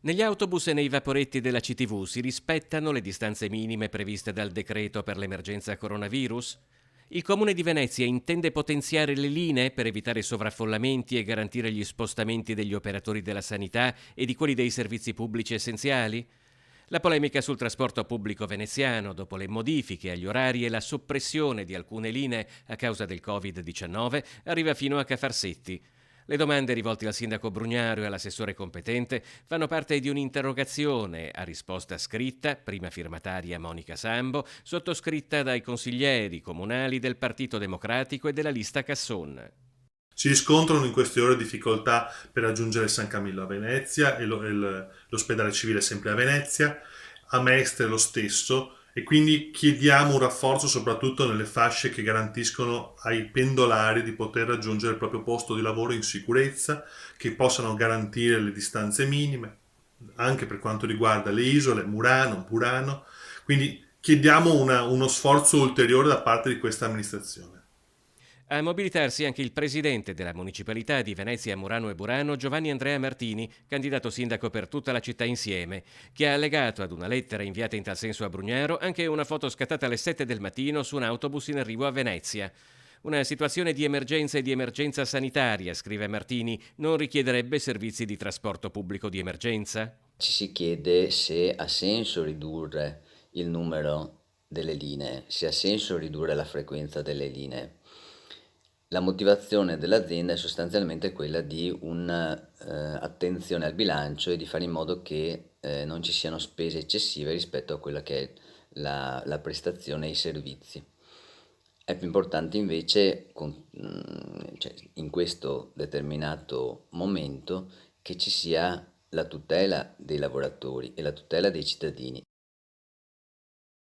Negli autobus e nei vaporetti della CTV si rispettano le distanze minime previste dal decreto per l'emergenza coronavirus? Il Comune di Venezia intende potenziare le linee per evitare sovraffollamenti e garantire gli spostamenti degli operatori della sanità e di quelli dei servizi pubblici essenziali? La polemica sul trasporto pubblico veneziano, dopo le modifiche agli orari e la soppressione di alcune linee a causa del Covid-19, arriva fino a Cafarsetti. Le domande rivolte al sindaco Brugnaro e all'assessore competente fanno parte di un'interrogazione a risposta scritta, prima firmataria Monica Sambo, sottoscritta dai consiglieri comunali del Partito Democratico e della lista Casson. Si riscontrano in queste ore difficoltà per raggiungere San Camillo a Venezia e l'ospedale civile sempre a Venezia, a Mestre lo stesso, e quindi chiediamo un rafforzo soprattutto nelle fasce che garantiscono ai pendolari di poter raggiungere il proprio posto di lavoro in sicurezza, che possano garantire le distanze minime, anche per quanto riguarda le isole, Murano, Burano. Quindi chiediamo uno sforzo ulteriore da parte di questa amministrazione. A mobilitarsi anche il presidente della municipalità di Venezia, Murano e Burano, Giovanni Andrea Martini, candidato sindaco per tutta la città insieme, che ha allegato ad una lettera inviata in tal senso a Brugnaro anche una foto scattata alle 7 del mattino su un autobus in arrivo a Venezia. Una situazione di emergenza e di emergenza sanitaria, scrive Martini, non richiederebbe servizi di trasporto pubblico di emergenza? Ci si chiede se ha senso ridurre il numero delle linee, se ha senso ridurre la frequenza delle linee. La motivazione dell'azienda è sostanzialmente quella di un'attenzione al bilancio e di fare in modo che non ci siano spese eccessive rispetto a quella che è la prestazione e i servizi. È più importante invece, cioè, in questo determinato momento, che ci sia la tutela dei lavoratori e la tutela dei cittadini.